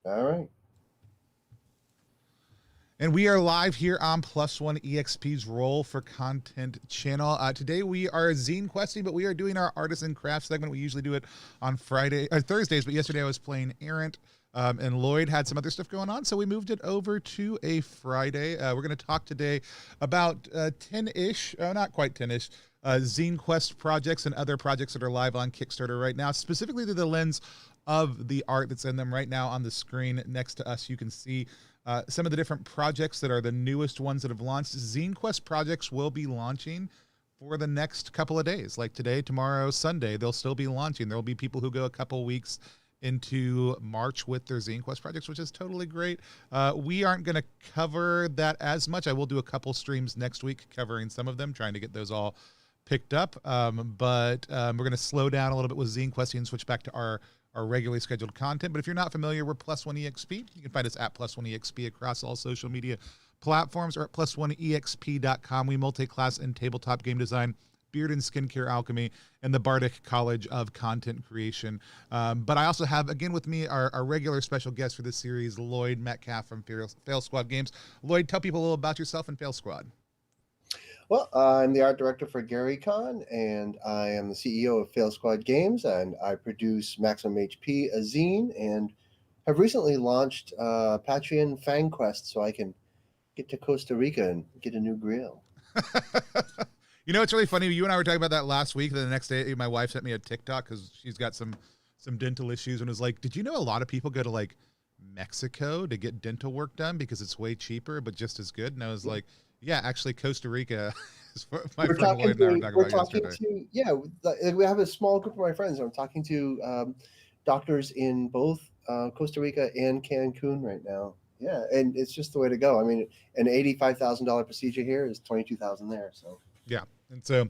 All right. And we are live here on Plus One EXP's Roll for Content channel. Today we are Zinequesting, but we are doing our Artisan Craft segment. We usually do it on Thursdays, but yesterday I was playing Errant, and Lloyd had some other stuff going on, so we moved it over to a Friday. We're going to talk today about 10-ish, not quite 10-ish, Zinequest projects and other projects that are live on Kickstarter right now, specifically through the lens of the art that's in them right now on the screen next to us. You can see some of the different projects that are the newest ones that have launched. Zinequest projects will be launching for the next couple of days, like today, tomorrow, Sunday. They'll still be launching. There will be people who go a couple weeks into March with their Zinequest projects, which is totally great. We aren't going to cover that as much. I will do a couple streams next week covering some of them, trying to get those all picked up. But we're going to slow down a little bit with Zinequesting and switch back to our regularly scheduled content. But if you're not familiar, we're Plus One EXP. You can find us at Plus One EXP across all social media platforms, or at +1exp.com. We multi-class and tabletop game design, beard and skincare alchemy, and the Bardic College of Content Creation. But I also have, again with me, our regular special guest for this series, Lloyd Metcalf from Fail Squad Games. Lloyd, tell people a little about yourself and Fail Squad. Well, I'm the art director for GaryCon, and I am the CEO of Fail Squad Games, and I produce Maximum HP, a zine, and have recently launched Patreon Fang Quest so I can get to Costa Rica and get a new grill. You know, it's really funny. You and I were talking about that last week. Then the next day, my wife sent me a TikTok because she's got some dental issues, and was like, "Did you know a lot of people go to like Mexico to get dental work done because it's way cheaper but just as good?" And I was like, "Yeah, actually, Costa Rica." Is what my friend Lloyd and I were talking about yesterday. We have a small group of my friends. I'm talking to doctors in both Costa Rica and Cancun right now. Yeah, and it's just the way to go. I mean, an $85,000 procedure here is $22,000 there. So yeah, and so,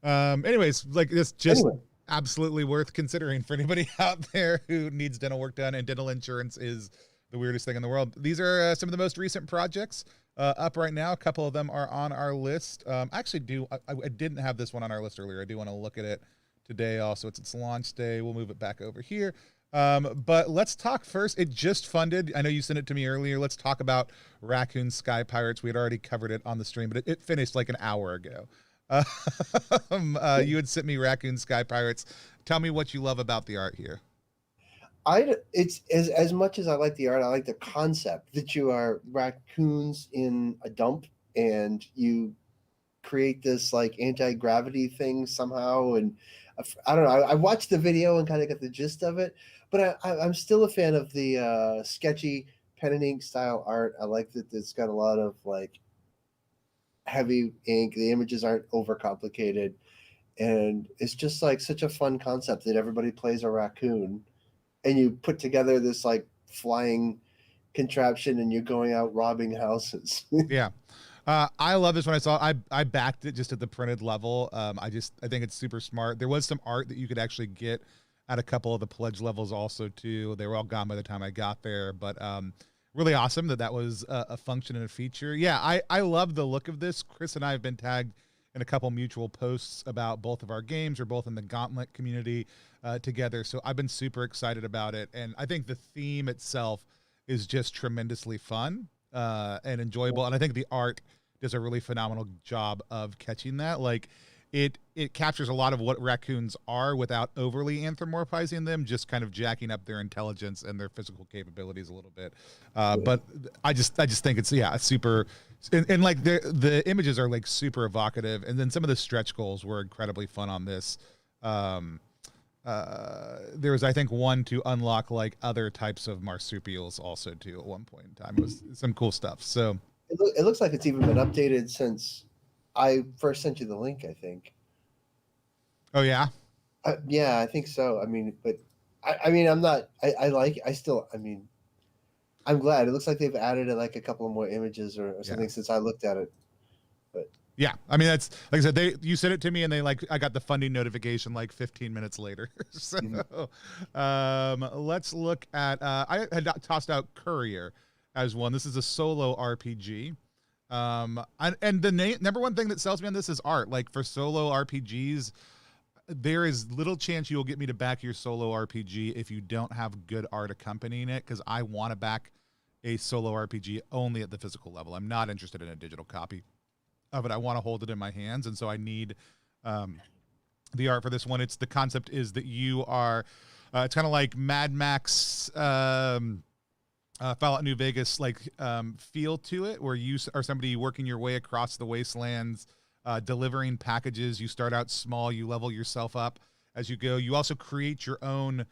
anyways, like it's just absolutely worth considering for anybody out there who needs dental work done, and dental insurance is the weirdest thing in the world. These are some of the most recent projects up right now. A couple of them are on our list. I didn't have this one on our list earlier. I do want to look at it today also. It's its launch day. We'll move it back over here. But let's talk first. It just funded. I know you sent it to me earlier. Let's talk about Raccoon Sky Pirates. We had already covered it on the stream, but it finished like an hour ago. You had sent me Raccoon Sky Pirates. Tell me what you love about the art here. It's as much as I like the art, I like the concept that you are raccoons in a dump and you create this like anti-gravity thing somehow. And I don't know. I watched the video and kind of got the gist of it, but I'm still a fan of the sketchy pen and ink style art. I like that it's got a lot of like heavy ink. The images aren't overcomplicated, and it's just like such a fun concept that everybody plays a raccoon. And you put together this like flying contraption and you're going out robbing houses. Yeah. I love this when I saw it. I backed it just at the printed level. I think it's super smart. There was some art that you could actually get at a couple of the pledge levels also too. They were all gone by the time I got there, but really awesome that was a function and a feature. Yeah, I love the look of this. Chris and I have been tagged in a couple mutual posts about both of our games. We're both in the Gauntlet community together. So I've been super excited about it. And I think the theme itself is just tremendously fun and enjoyable. And I think the art does a really phenomenal job of catching that. Like it captures a lot of what raccoons are without overly anthropomorphizing them, just kind of jacking up their intelligence and their physical capabilities a little bit. But I just think it's super, and like the images are like super evocative. And then some of the stretch goals were incredibly fun on this. There was, I think, one to unlock like other types of marsupials also too at one point in time. It was some cool stuff. So it looks like it's even been updated since I first sent you the link, I think. Oh yeah? Yeah, I think so. I mean, but I'm glad. It looks like they've added like a couple of more images or something since I looked at it. But yeah, I mean, that's like I said, you sent it to me and I got the funding notification like 15 minutes later. So let's look at, I had tossed out Courier as one. This is a solo RPG. And the number one thing that sells me on this is art. Like for solo RPGs, there is little chance you'll get me to back your solo RPG if you don't have good art accompanying it, because I want to back a solo RPG only at the physical level. I'm not interested in a digital copy of it. I want to hold it in my hands, and so I need the art for this one. The concept is that you are, it's kind of like Mad Max, Fallout New Vegas, like feel to it, where you are somebody working your way across the wastelands, delivering packages. You start out small, you level yourself up as you go. You also create your own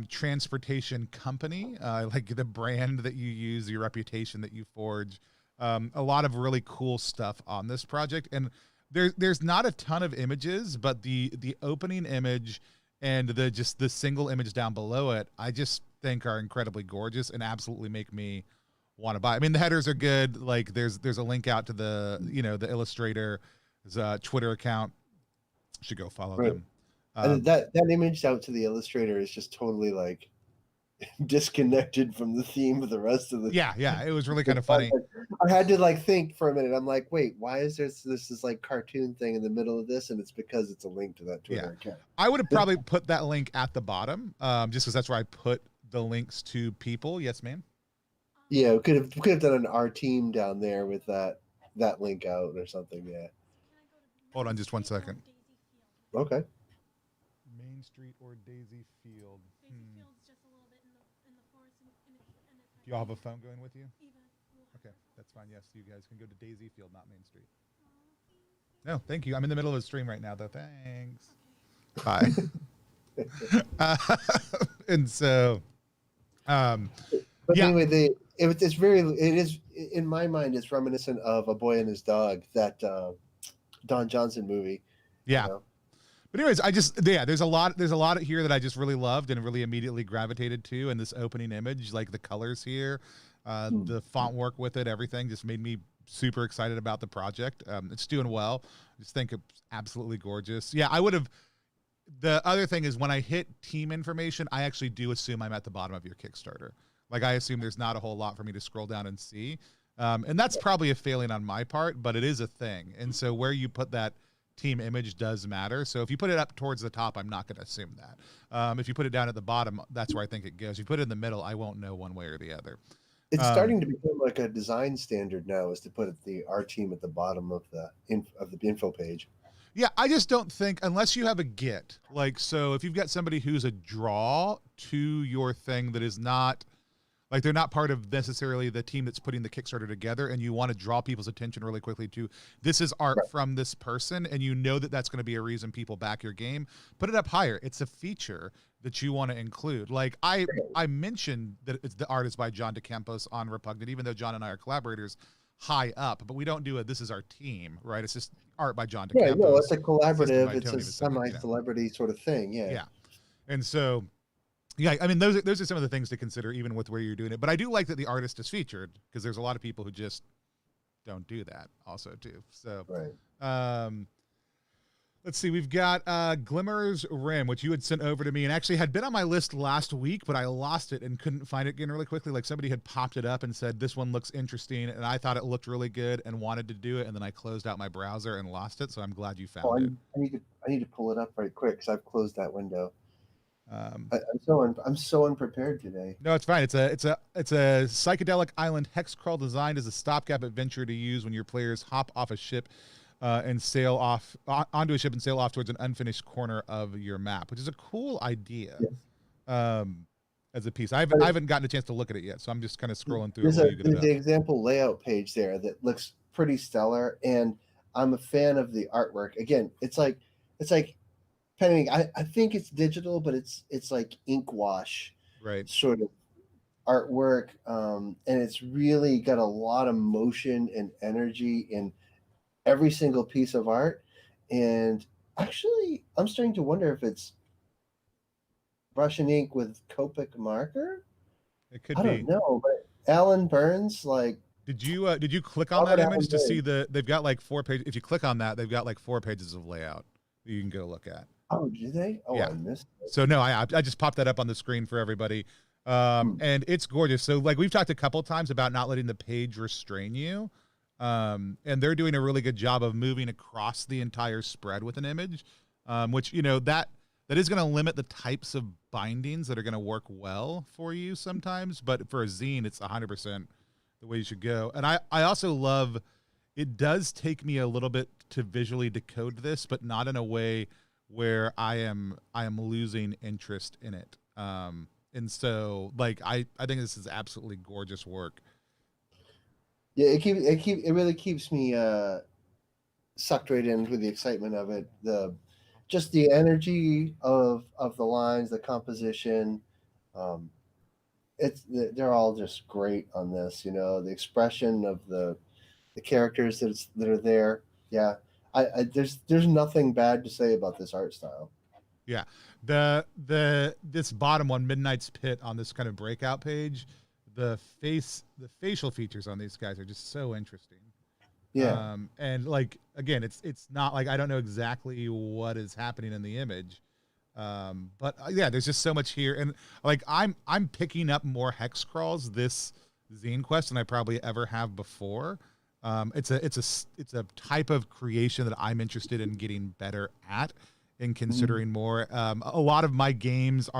transportation company, like the brand that you use, your reputation that you forge. A lot of really cool stuff on this project, and there's not a ton of images, but the opening image and the single image down below it, I just think are incredibly gorgeous and absolutely make me want to buy. I mean, the headers are good. Like there's a link out to the the illustrator's Twitter account. Should go follow them. And that image out to the illustrator is just totally like disconnected from the theme of the rest of the. Yeah, it was really kind of funny. I had to like think for a minute. I'm like, wait, why is this like cartoon thing in the middle of this? And it's because it's a link to that Twitter account. I would have probably put that link at the bottom, just because that's where I put the links to people. Yes, ma'am. Yeah, we could have done an our team down there with that link out or something. Yeah. Hold on, just 1 second. Okay. Main Street or Daisy Field. Field's just a little bit in the forest. Do y'all have a phone going with you? Okay, that's fine. Yes, you guys can go to Daisy Field, not Main Street. No, thank you. I'm in the middle of a stream right now, though. Thanks. Bye. And so, but anyway, it is in my mind, it's reminiscent of A Boy and His Dog, that Don Johnson movie. Yeah. You know? But anyways, there's a lot here that I just really loved and really immediately gravitated to. And this opening image, like the colors here, the font work with it, everything just made me super excited about the project. It's doing well. I just think it's absolutely gorgeous. Yeah, I would have. The other thing is when I hit team information, I actually do assume I'm at the bottom of your Kickstarter. Like I assume there's not a whole lot for me to scroll down and see. And that's probably a failing on my part, but it is a thing. And so where you put that team image does matter. So if you put it up towards the top, I'm not going to assume that. If you put it down at the bottom, that's where I think it goes. If you put it in the middle, I won't know one way or the other. It's starting to become like a design standard now, is to put our team at the bottom of the info page. Yeah, I just don't think, unless you have a Git, like, so if you've got somebody who's a draw to your thing that is not, like, they're not part of necessarily the team that's putting the Kickstarter together, and you want to draw people's attention really quickly to, this is art from this person, and you know that that's going to be a reason people back your game, put it up higher. It's a feature that you want to include. Like, I mentioned that the art is by John DeCampos on Repugnant, even though John and I are collaborators, high up, but we don't do this is our team, right? It's just art by John DeCampos. Yeah, no, it's a collaborative, it's a semi-celebrity sort of thing. Yeah. And so, yeah, I mean, those are some of the things to consider, even with where you're doing it. But I do like that the artist is featured, because there's a lot of people who just don't do that also too. So, let's see, we've got Glimmer's Rim, which you had sent over to me and actually had been on my list last week, but I lost it and couldn't find it again really quickly. Like somebody had popped it up and said, this one looks interesting, and I thought it looked really good and wanted to do it, and then I closed out my browser and lost it, so I'm glad you found it. I need to pull it up right quick, because I've closed that window. I'm so unprepared today. No, it's fine. It's a psychedelic island hex crawl designed as a stopgap adventure to use when your players hop off a ship and sail off onto a ship and sail off towards an unfinished corner of your map, which is a cool idea. Yes. As a piece, I haven't gotten a chance to look at it yet, so I'm just kind of scrolling through. There's the example layout page there that looks pretty stellar, and I'm a fan of the artwork. Again, it's like penning. I think it's digital, but it's like ink wash, right? Sort of artwork, and it's really got a lot of motion and energy in every single piece of art. And actually, I'm starting to wonder if it's brush and ink with Copic marker. It could be. I don't know, but Alan Burns, like. Did you click on that image to see they've got like 4 pages? If you click on that, they've got like 4 pages of layout that you can go look at. Oh, do they? Oh, yeah. I missed it. So no, I just popped that up on the screen for everybody. And it's gorgeous. So like we've talked a couple times about not letting the page restrain you. And they're doing a really good job of moving across the entire spread with an image. which, you know, that is going to limit the types of bindings that are going to work well for you sometimes. But for a zine, it's 100% the way you should go. And I also love, it does take me a little bit to visually decode this, but not in a way where I am losing interest in it. And so, like, I think this is absolutely gorgeous work. Yeah, it really keeps me sucked right in with the excitement of it. Just the energy of the lines, the composition. They're all just great on this. You know, the expression of the characters that are there. Yeah, there's nothing bad to say about this art style. Yeah, this bottom one, Midnight's Pit, on this kind of breakout page, the facial features on these guys are just so interesting. Yeah. And like, again, it's not like I don't know exactly what is happening in the image. But yeah, there's just so much here. And like, I'm picking up more hex crawls this Zinequest than I probably ever have before. It's a type of creation that I'm interested in getting better at and considering more. A lot of my games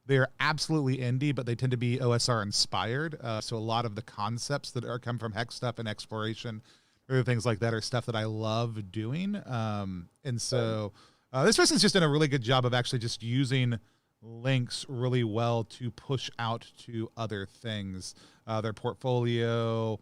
they're absolutely indie, but they tend to be OSR inspired. So a lot of the concepts that come from hex stuff and exploration, or things like that, are stuff that I love doing. And so this person's just done a really good job of actually just using links really well to push out to other things, their portfolio,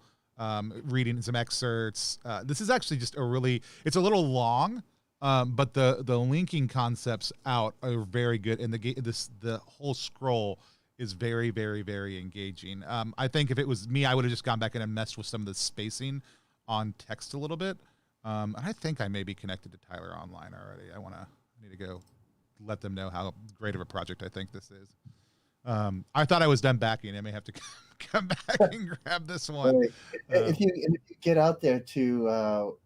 reading some excerpts. This is actually just it's a little long, but the linking concepts out are very good, and the whole scroll is very, very, very engaging. I think if it was me, I would have just gone back in and messed with some of the spacing on text a little bit. And I think I may be connected to Tyler Online already. I need to go let them know how great of a project I think this is. I thought I was done backing. I may have to come back and grab this one. If you get out there to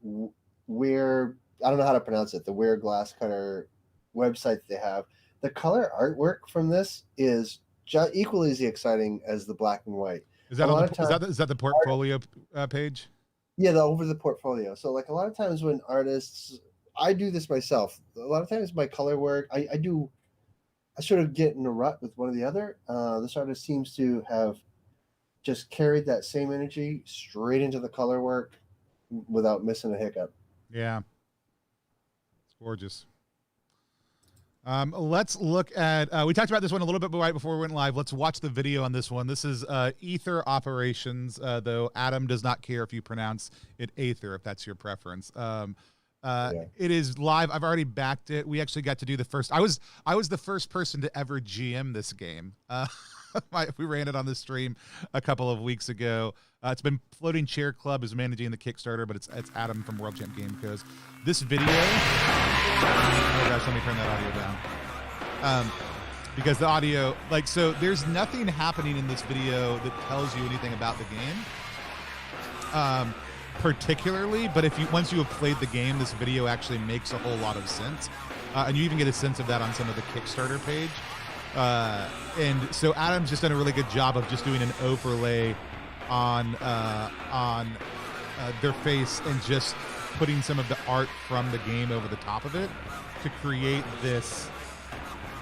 Weir, I don't know how to pronounce it, the Weir Glasscutter website that they have, the color artwork from this is equally as exciting as the black and white. Is that is that the portfolio page? Yeah, over the portfolio. So like a lot of times when artists, I do this myself. A lot of times my color work, I sort of get in a rut with one or the other. This artist seems to have just carried that same energy straight into the color work without missing a hiccup. Yeah. It's gorgeous. Let's look at, we talked about this one a little bit right before we went live. Let's watch the video on this one. This is Aether Operations, though Adam does not care if you pronounce it Aether, if that's your preference. It is live. I've already backed it. We actually got to do the first, I was the first person to ever GM this game. We ran it on the stream a couple of weeks ago. It's been Floating Chair Club is managing the Kickstarter, but it's Adam from World Champ Game Co's. This video, oh gosh, let me turn that audio down. Because the audio, like, so there's nothing happening in this video that tells you anything about the game, particularly, but once you have played the game, this video actually makes a whole lot of sense. And you even get a sense of that on some of the Kickstarter page. And so Adam's just done a really good job of just doing an overlay on their face and just putting some of the art from the game over the top of it to create this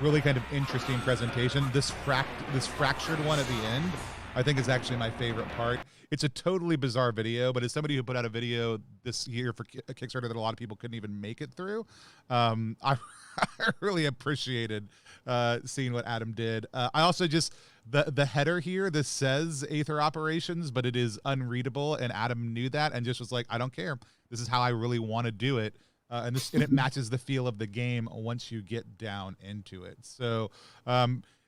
really kind of interesting presentation. This fractured one at the end, I think, is actually my favorite part. It's a totally bizarre video, but as somebody who put out a video this year for a Kickstarter that a lot of people couldn't even make it through, I really appreciated seeing what Adam did. I also just, the header here, this says Aether Operations, but it is unreadable, and Adam knew that and just was like, I don't care. This is how I really want to do it. And it matches the feel of the game once you get down into it. So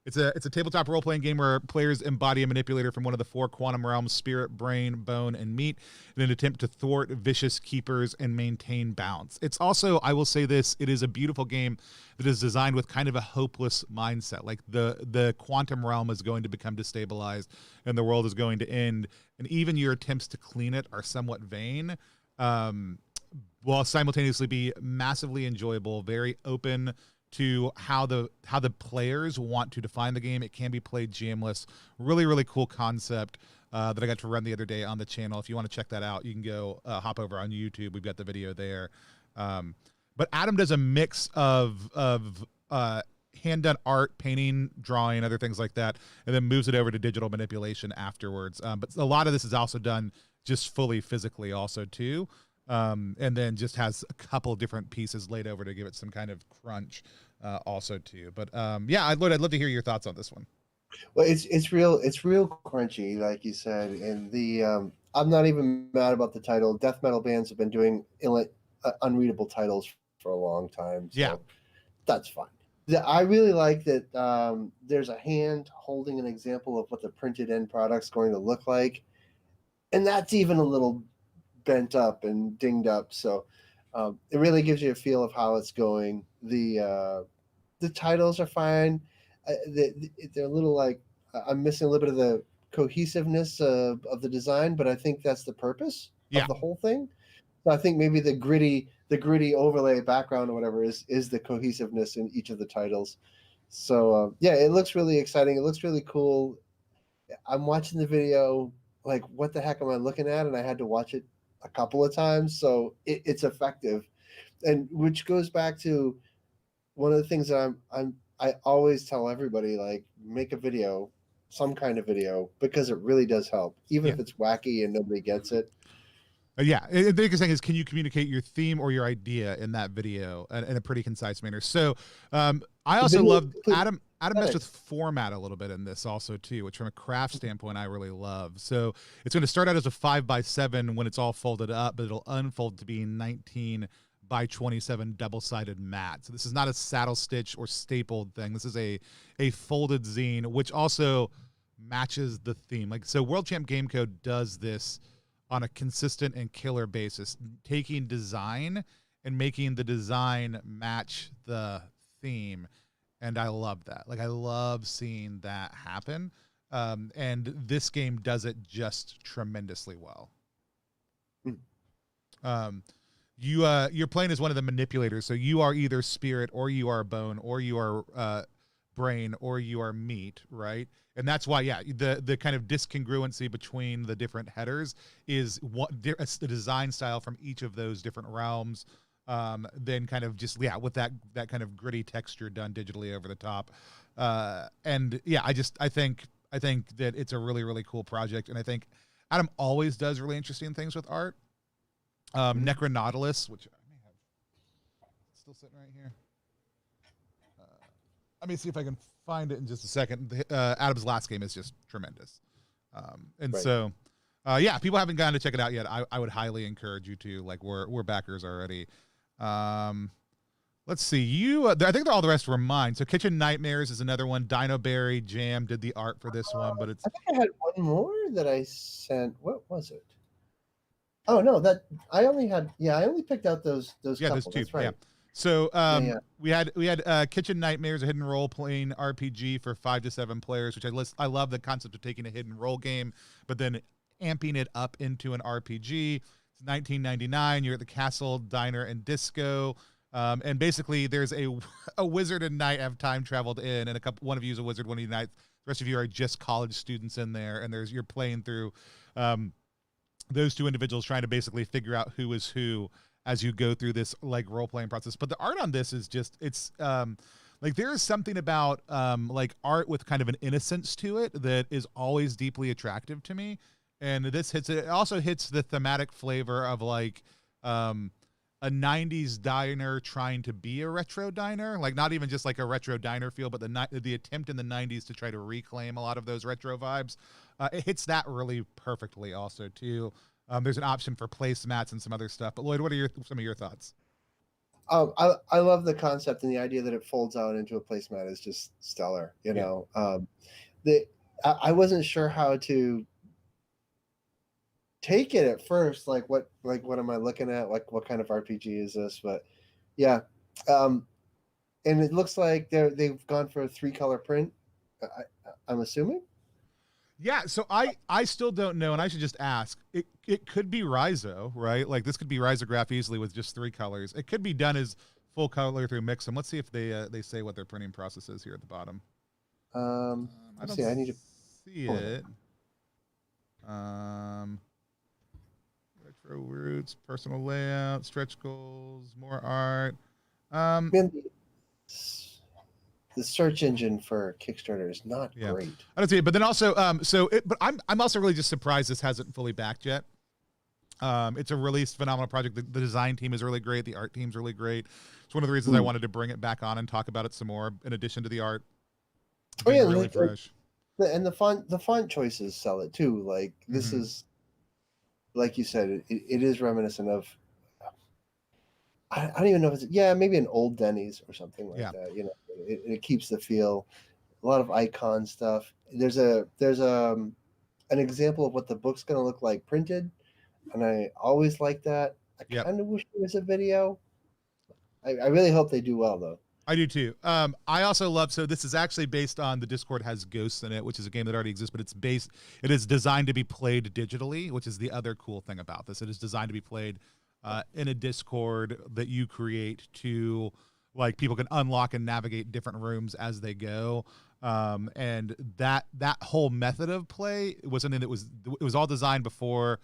it's a tabletop role-playing game where players embody a manipulator from one of the four quantum realms: spirit, brain, bone, and meat, in an attempt to thwart vicious keepers and maintain balance. It's also, I will say this, it is a beautiful game that is designed with kind of a hopeless mindset. Like the quantum realm is going to become destabilized and the world is going to end, and even your attempts to clean it are somewhat vain, while simultaneously be massively enjoyable, very open to how the players want to define the game. It can be played GM-less. Really, really cool concept that I got to run the other day on the channel. If you want to check that out, you can go hop over on YouTube. We've got the video there. but Adam does a mix of hand done art, painting, drawing, other things like that, and then moves it over to digital manipulation afterwards. But a lot of this is also done just fully physically also too. And then just has a couple different pieces laid over to give it some kind of crunch also too. But yeah, I'd love to hear your thoughts on this one. Well, it's real crunchy, like you said, and the I'm not even mad about the title. Death metal bands have been doing unreadable titles for a long time, so Yeah. that's fine. I really like that there's a hand holding an example of what the printed end product's going to look like, and that's even a little bent up and dinged up. So it really gives you a feel of how it's going. The titles are fine. They're a little like I'm missing a little bit of the cohesiveness of the design, but I think that's the purpose of the whole thing. So I think maybe the gritty overlay background or whatever is the cohesiveness in each of the titles. So yeah, it looks really exciting. It looks really cool. I'm watching the video like, what the heck am I looking at? And I had to watch it a couple of times, so it's effective, and which goes back to one of the things that I always tell everybody, like, make a video, some kind of video, because it really does help, even if it's wacky and nobody gets it. Yeah, the biggest thing is, can you communicate your theme or your idea in that video in a pretty concise manner? So I also love Adam messed with format a little bit in this also too, which from a craft standpoint I really love. So it's going to start out as a 5x7 when it's all folded up, but it'll unfold to be 19 by 27 double-sided mat. So this is not a saddle stitch or stapled thing. This is a folded zine, which also matches the theme. Like, so World Champ Game Code does this on a consistent and killer basis, taking design and making the design match the theme. And I love that. Like, I love seeing that happen. And this game does it just tremendously well. You're playing as one of the manipulators, so you are either spirit, or you are bone, or you are brain, or you are meat, right? And that's why, yeah, the kind of discongruency between the different headers is what the design style from each of those different realms. Then kind of just, yeah, with that kind of gritty texture done digitally over the top. And yeah, I think that it's a really, really cool project, and I think Adam always does really interesting things with art. Necronautilus, which I may have still sitting right here. Let me see if I can find it in just a second. Adam's last game is just tremendous. So, yeah, people haven't gotten to check it out yet. I would highly encourage you to. Like, we're backers already. Let's see. I think all the rest were mine. So Kitchen Nightmares is another one. Dino Berry Jam did the art for this one, but it's. I think I had one more that I sent. What was it? Oh no, that I only picked out those couple. Those two. That's right. Yeah. So we had Kitchen Nightmares, a hidden role playing RPG for 5 to 7 players, which I love the concept of taking a hidden role game, but then amping it up into an RPG. It's 1999. You're at the Castle Diner and Disco. And basically there's a wizard and knight have time traveled in, and one of you is a wizard, one of you knight. The rest of you are just college students in there, and you're playing through those two individuals trying to basically figure out who is who as you go through this like role-playing process. But the art on this is just, it's like, there is something about like art with kind of an innocence to it that is always deeply attractive to me. And this it also hits the thematic flavor of like a 90s diner trying to be a retro diner, like not even just like a retro diner feel, but the attempt in the 90s to try to reclaim a lot of those retro vibes. It hits that really perfectly also too. There's an option for placemats and some other stuff. But Lloyd, what are some of your thoughts? I love the concept, and the idea that it folds out into a placemat is just stellar. You know, I wasn't sure how to take it at first. Like what am I looking at? Like, what kind of RPG is this? But yeah, and it looks like they've gone for a 3-color print. I'm assuming. Yeah, so I still don't know, and I should just ask. It could be Rhizo, right? Like, this could be Rhizograph easily with just 3 colors. It could be done as full color through Mixam. Let's see if they say what their printing process is here at the bottom. I don't I need to see it. Retro attributes, personal layout, stretch goals, more art. Man, the search engine for Kickstarter is not Yeah, great. I don't see it. But then also, but I'm also really just surprised this hasn't fully backed yet. It's a really phenomenal project. The design team is really great. The art team's really great. It's one of the reasons I wanted to bring it back on and talk about it some more. In addition to the art being really fresh, and the font choices sell it too. Like this is, like you said, it is reminiscent of. I don't even know if it's maybe an old Denny's or something like that. You know, it keeps the feel. A lot of icon stuff. There's an example of what the book's going to look like printed, and I always like that. I kind of wish there was a video. I really hope they do well though. I do too. I also love, so this is actually based on the Discord has Ghosts in it, which is a game that already exists, but it is designed to be played digitally, which is the other cool thing about this. It is designed to be played in a Discord that you create to, like, people can unlock and navigate different rooms as they go. And that whole method of play was something that it was all designed before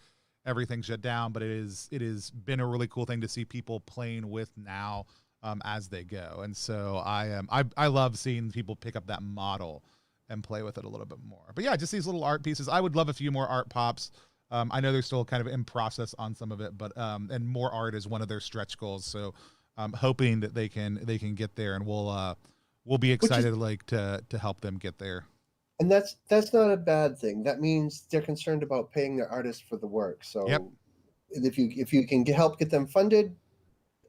everything shut down, but it has been a really cool thing to see people playing with now. As they go, and so I love seeing people pick up that model and play with it a little bit more. But yeah, just these little art pieces. I would love a few more art pops. I know they're still kind of in process on some of it, but and more art is one of their stretch goals. So I'm hoping that they can get there, and we'll be excited to help them get there. And that's not a bad thing. That means they're concerned about paying their artists for the work. So if you can help get them funded,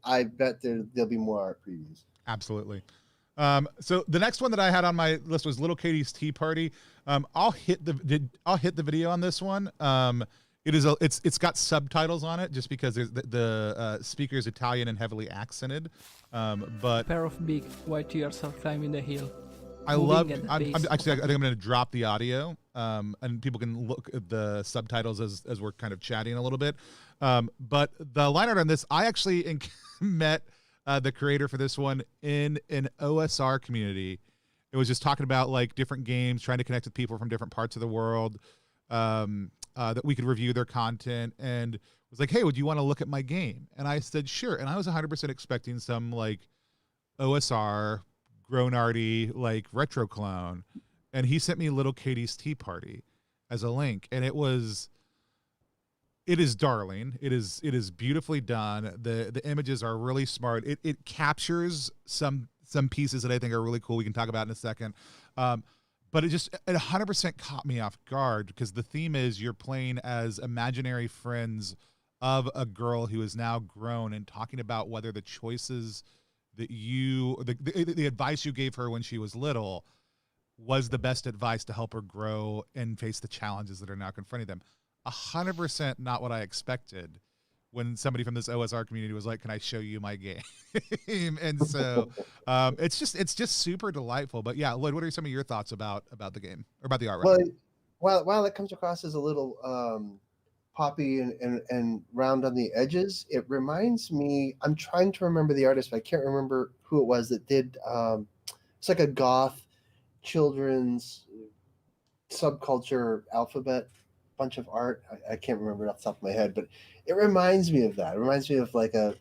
I bet there'll be more art previews. Absolutely. So the next one that I had on my list was Little Katie's Tea Party. I'll hit the video on this one. It's got subtitles on it just because the speaker is Italian and heavily accented. But pair of big white ears are climbing the hill. I think I'm going to drop the audio, and people can look at the subtitles as we're kind of chatting a little bit. But the line art on this, I actually met the creator for this one in an OSR community. It was just talking about like different games, trying to connect with people from different parts of the world, that we could review their content, and was like, hey, would you want to look at my game? And I said, sure. And I was 100% expecting some like OSR grown arty like retro clone, and he sent me Little Katie's Tea Party as a link, and it is darling. It is beautifully done. The images are really smart. It captures some pieces that I think are really cool. We can talk about in a second. But it 100% caught me off guard because the theme is you're playing as imaginary friends of a girl who is now grown, and talking about whether the choices that the advice you gave her when she was little was the best advice to help her grow and face the challenges that are now confronting them. 100% not what I expected when somebody from this OSR community was like, can I show you my game? And so it's just super delightful. But yeah, Lloyd, what are some of your thoughts about the game or about the art? Well, while it comes across as a little poppy and round on the edges, it reminds me, I'm trying to remember the artist, but I can't remember who it was that did, it's like a goth children's subculture alphabet bunch of art. I can't remember it off the top of my head, but it reminds me of that. It reminds me of like a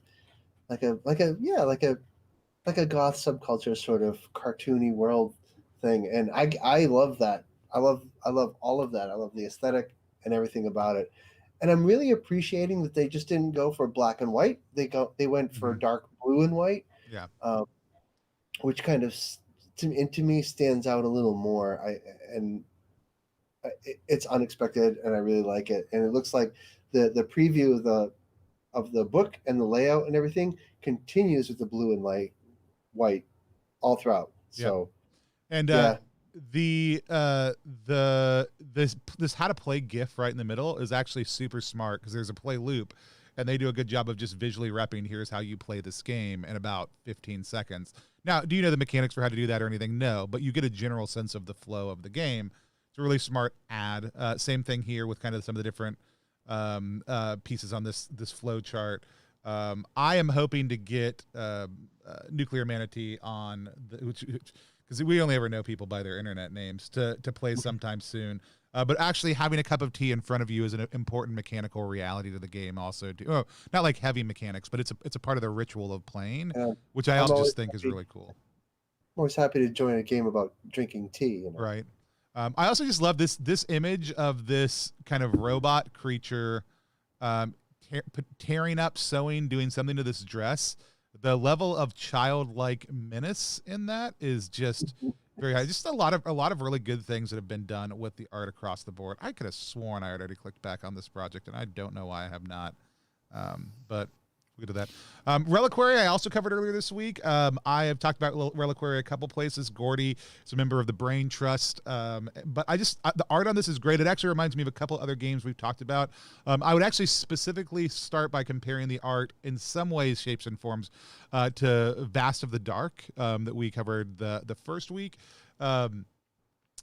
goth subculture sort of cartoony world thing. And I love that. I love all of that. I love the aesthetic and everything about it. And I'm really appreciating that they just didn't go for black and white. They went for dark blue and white. Yeah. Which kind of to me stands out a little more. It's unexpected, and I really like it. And it looks like the preview of the book and the layout and everything continues with the blue and white all throughout. Yep. So, and this how to play GIF right in the middle is actually super smart because there's a play loop, and they do a good job of just visually repping, here's how you play this game in about 15 seconds. Now, do you know the mechanics for how to do that or anything? No, but you get a general sense of the flow of the game. It's a really smart ad. Same thing here with kind of some of the different pieces on this flow chart. I am hoping to get Nuclear Manatee on, because we only ever know people by their internet names, to play sometime soon. But actually having a cup of tea in front of you is an important mechanical reality to the game also. Oh, not like heavy mechanics, but it's a part of the ritual of playing, which I I'm also always just think is happy. really cool. I'm always happy to join a game about drinking tea. Right. I also just love this image of this kind of robot creature tearing up, sewing, doing something to this dress. The level of childlike menace in that is just very high. Just a lot of really good things that have been done with the art across the board. I could have sworn I had already clicked back on this project, and I don't know why I have not. But we'll get to that. Reliquary, I also covered earlier this week. I have talked about Reliquary a couple places. Gordy is a member of the Brain Trust. But the art on this is great. It actually reminds me of a couple other games we've talked about. I would actually specifically start by comparing the art in some ways, shapes, and forms to Vast of the Dark that we covered the first week.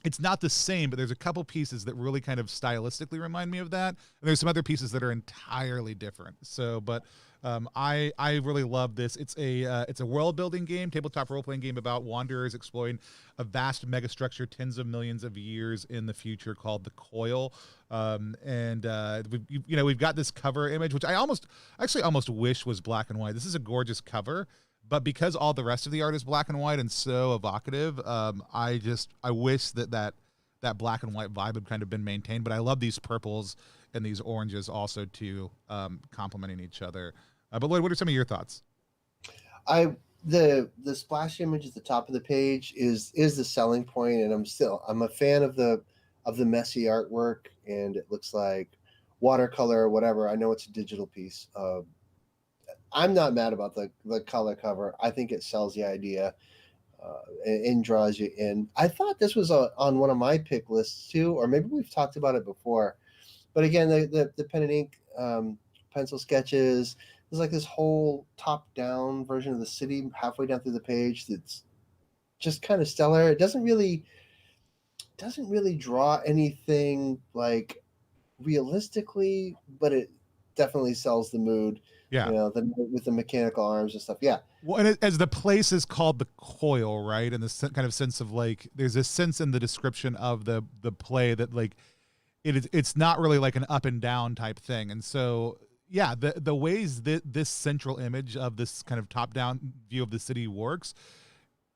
It's not the same, but there's a couple pieces that really kind of stylistically remind me of that. And there's some other pieces that are entirely different. So, but I really love this. It's a world building game, tabletop role playing game about wanderers exploring a vast megastructure tens of millions of years in the future called the Coil. We've got this cover image, which I almost wish was black and white. This is a gorgeous cover. But because all the rest of the art is black and white and so evocative, I wish that black and white vibe had kind of been maintained. But I love these purples and these oranges also too, complementing each other. But Lloyd, what are some of your thoughts? The splash image at the top of the page is the selling point, and I'm a fan of the messy artwork, and it looks like watercolor or whatever. I know it's a digital piece. I'm not mad about the color cover. I think it sells the idea and draws you in. I thought this was on one of my pick lists too, or maybe we've talked about it before. But again, the pen and ink pencil sketches. There's like this whole top-down version of the city halfway down through the page that's just kind of stellar. It doesn't really draw anything like realistically, but it definitely sells the mood. Yeah. With the mechanical arms and stuff. Yeah. Well, and as the place is called the Coil, right? And this kind of sense of like, there's a sense in the description of the play that like it's not really like an up and down type thing. And so, yeah, the ways that this central image of this kind of top down view of the city works,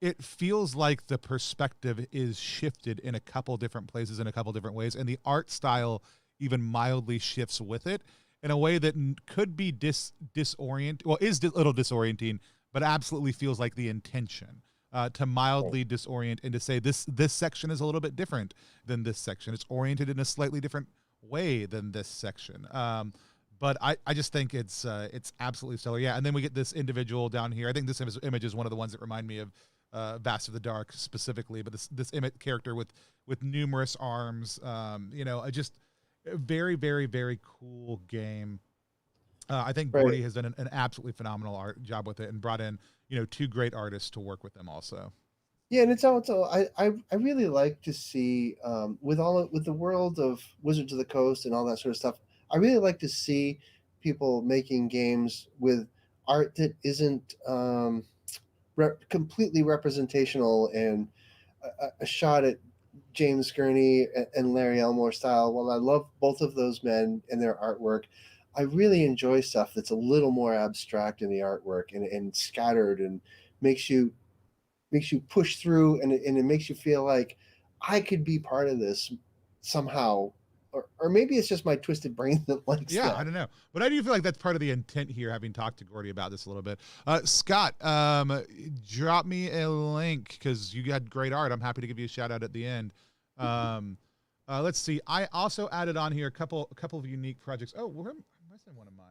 it feels like the perspective is shifted in a couple different places in a couple different ways, and the art style even mildly shifts with it in a way that could be is a little disorienting, but absolutely feels like the intention to mildly disorient and to say this section is a little bit different than this section. It's oriented in a slightly different way than this section. But I just think it's absolutely stellar. Yeah, and then we get this individual down here. I think this image is one of the ones that remind me of Vast of the Dark specifically, but this image character with numerous arms, just a very, very, very cool game. I think Gordy has done an absolutely phenomenal art job with it and brought in, two great artists to work with them also. Yeah, and it's also I really like to see with the world of Wizards of the Coast and all that sort of stuff. I really like to see people making games with art that isn't completely representational and a shot at James Gurney and Larry Elmore style. While I love both of those men and their artwork, I really enjoy stuff that's a little more abstract in the artwork and scattered and makes you push through and it makes you feel like I could be part of this somehow. Or maybe it's just my twisted brain that likes that. I don't know. But I do feel like that's part of the intent here, having talked to Gordy about this a little bit. Scott, drop me a link because you got great art. I'm happy to give you a shout out at the end. Let's see. I also added on here a couple of unique projects. Oh, where's one of mine?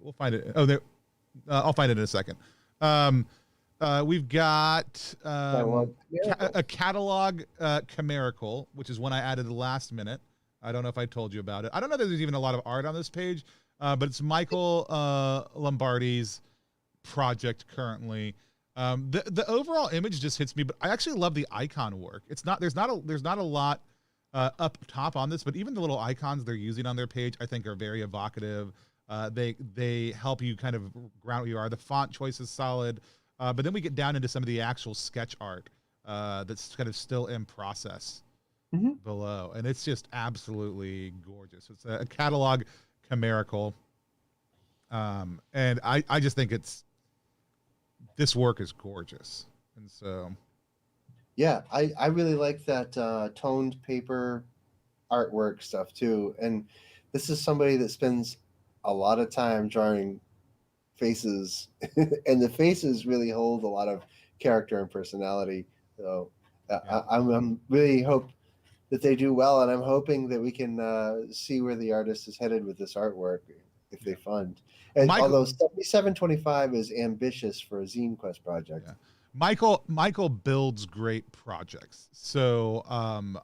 We'll find it. Oh, there. I'll find it in a second. We've got a catalog chimerical, which is one I added the last minute. I don't know if I told you about it. I don't know that there's even a lot of art on this page, but it's Michael Lombardi's project currently. The overall image just hits me, but I actually love the icon work. There's not a lot up top on this, but even the little icons they're using on their page, I think, are very evocative. They help you kind of ground where you are. The font choice is solid. But then we get down into some of the actual sketch art that's kind of still in process below, and it's just absolutely gorgeous. It's a catalog chimerical, and I just think this work is gorgeous, and so Yeah, I really like that toned paper artwork stuff too. And this is somebody that spends a lot of time drawing faces, and the faces really hold a lot of character and personality. So I'm really hope that they do well, and I'm hoping that we can see where the artist is headed with this artwork if they fund. And Michael- although 7725 is ambitious for a Zinequest project. Yeah. Michael builds great projects. So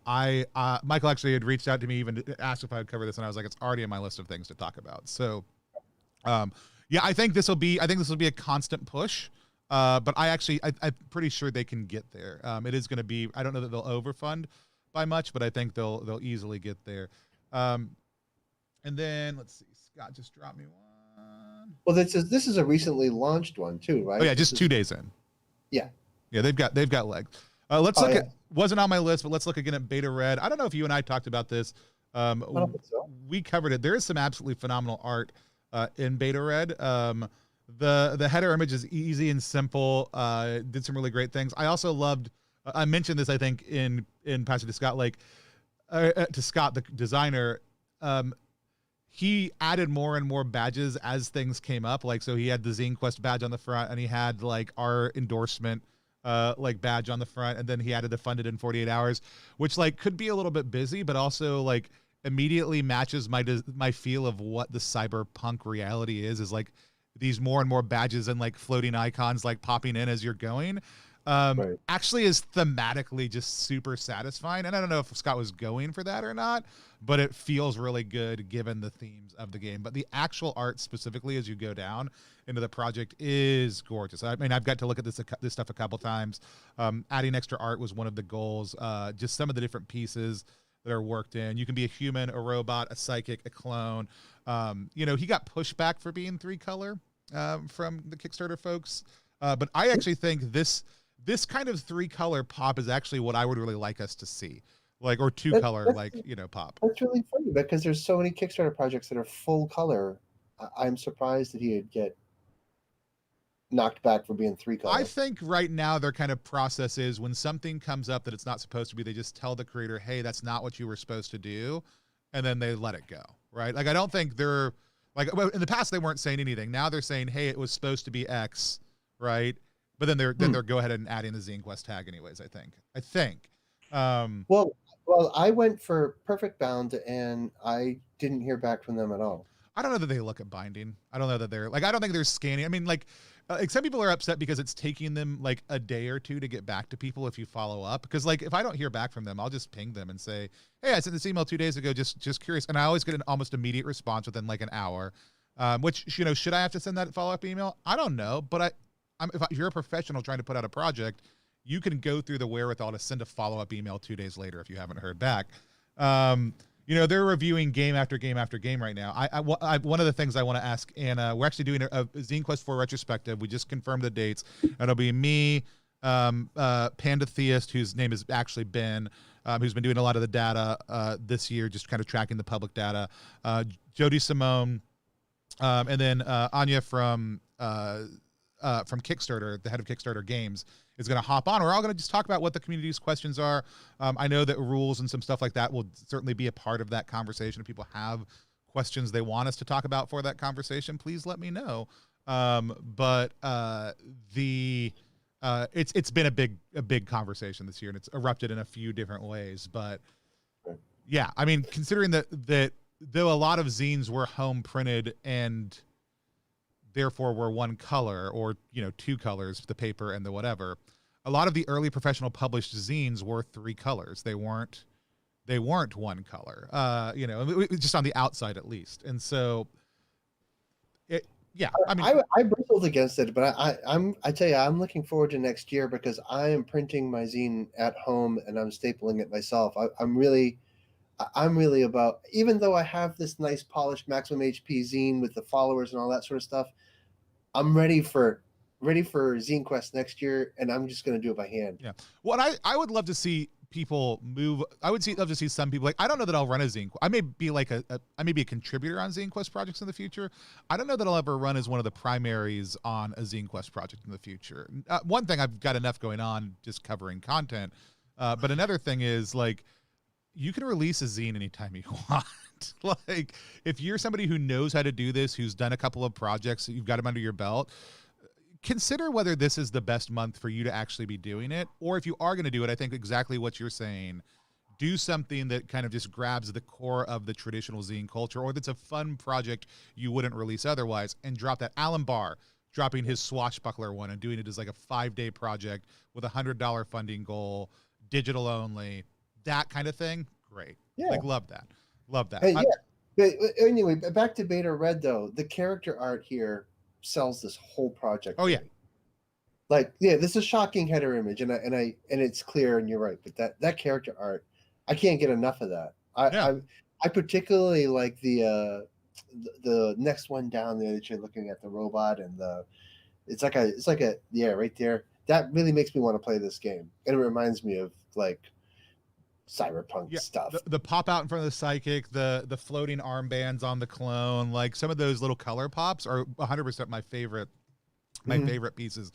Michael actually had reached out to me, even asked if I would cover this, and I was like, it's already on my list of things to talk about. So yeah, I think this will be a constant push. But I'm pretty sure they can get there. It is going to be, I don't know that they'll overfund by much, but I think they'll easily get there. And then let's see, Scott just dropped me one. Well, this is a recently launched one too, right? Oh yeah, just 2 days in. Yeah. Yeah, they've got legs. Let's look at, wasn't on my list, but let's look again at Beta Red. I don't know if you and I talked about this. I don't think so. We covered it. There is some absolutely phenomenal art in Beta Red. The header image is easy and simple. Did some really great things. I also loved. I mentioned this, I think, in passage to Scott, to Scott, the designer. He added more and more badges as things came up. So he had the Zinequest badge on the front, and he had our endorsement badge on the front, and then he added the funded in 48 hours, which could be a little bit busy, but also immediately matches my feel of what the cyberpunk reality is these more and more badges and floating icons popping in as you're going. Right. Actually is thematically just super satisfying. And I don't know if Scott was going for that or not, but it feels really good given the themes of the game. But the actual art specifically as you go down into the project is gorgeous. I mean, I've got to look at this stuff a couple times. Adding extra art was one of the goals. Just some of the different pieces that are worked in. You can be a human, a robot, a psychic, a clone. He got pushback for being 3-color from the Kickstarter folks. But I actually think this kind of 3-color pop is actually what I would really like us to see. Or 2-color, pop. That's really funny because there's so many Kickstarter projects that are full color. I'm surprised that he'd get knocked back for being 3-color. I think right now their kind of process is when something comes up that it's not supposed to be, they just tell the creator, hey, that's not what you were supposed to do. And then they let it go. Right. I don't think they're in the past, they weren't saying anything. Now they're saying, hey, it was supposed to be X. Right. But then they're go ahead and adding the Zinequest tag anyways, I think. Well, I went for Perfect Bound and I didn't hear back from them at all. I don't know that they look at binding. I don't know that they're I don't think they're scanning. I mean, some people are upset because it's taking them a day or two to get back to people if you follow up. Because if I don't hear back from them, I'll just ping them and say, hey, I sent this email 2 days ago, just curious. And I always get an almost immediate response within an hour. Which, should I have to send that follow-up email? I don't know. But if you're a professional trying to put out a project, you can go through the wherewithal to send a follow-up email 2 days later if you haven't heard back. They're reviewing game after game after game right now. One of the things I want to ask Anna, we're actually doing a Zinequest 4 retrospective. We just confirmed the dates. It'll be me, Panda Theist, whose name is actually Ben, who's been doing a lot of the data this year, just kind of tracking the public data. Jody Simone, and then Anya from Kickstarter, the head of Kickstarter Games, is going to hop on. We're all going to just talk about what the community's questions are. I know that rules and some stuff like that will certainly be a part of that conversation. If people have questions they want us to talk about for that conversation, please let me know. It's been a big conversation this year, and it's erupted in a few different ways. But yeah, I mean, considering that though a lot of zines were home printed and therefore were 1 color or 2 colors, the paper and the whatever, a lot of the early professional published zines were 3 colors. They weren't 1 color, just on the outside at least. And so I bristled against it, but I tell you, I'm looking forward to next year because I am printing my zine at home and I'm stapling it myself. I'm really about, even though I have this nice polished maximum HP zine with the followers and all that sort of stuff, I'm ready for ready for Zinequest next year, and I'm just going to do it by hand. Yeah. Well, I would love to see people move. Love to see some people, like, I don't know that I'll run a Zine. I may be like I may be a contributor on Zinequest projects in the future. I don't know that I'll ever run as one of the primaries on a Zinequest project in the future. One thing, I've got enough going on just covering content. But another thing is, like, you can release a zine anytime you want. Like, if you're somebody who knows how to do this, who's done a couple of projects, you've got them under your belt, consider whether this is the best month for you to actually be doing it. Or if you are going to do it, I think exactly what you're saying, do something that kind of just grabs the core of the traditional zine culture, or that's a fun project you wouldn't release otherwise, and drop that. Alan Barr dropping his Swashbuckler one and doing it as like a 5-day project with $100 funding goal, digital only, that kind of thing. Great. Yeah. Like, love that. Hey, yeah. But anyway, back to Beta Red though. The character art here sells this whole project. Oh, yeah. Like, yeah, this is a shocking header image, and it's clear, and you're right. But that character art, I can't get enough of that. I particularly like the next one down there that you're looking at, the robot, and it's like a right there. That really makes me want to play this game, and it reminds me of like cyberpunk stuff. The pop out in front of the psychic, the floating armbands on the clone, like some of those little color pops are 100% my favorite pieces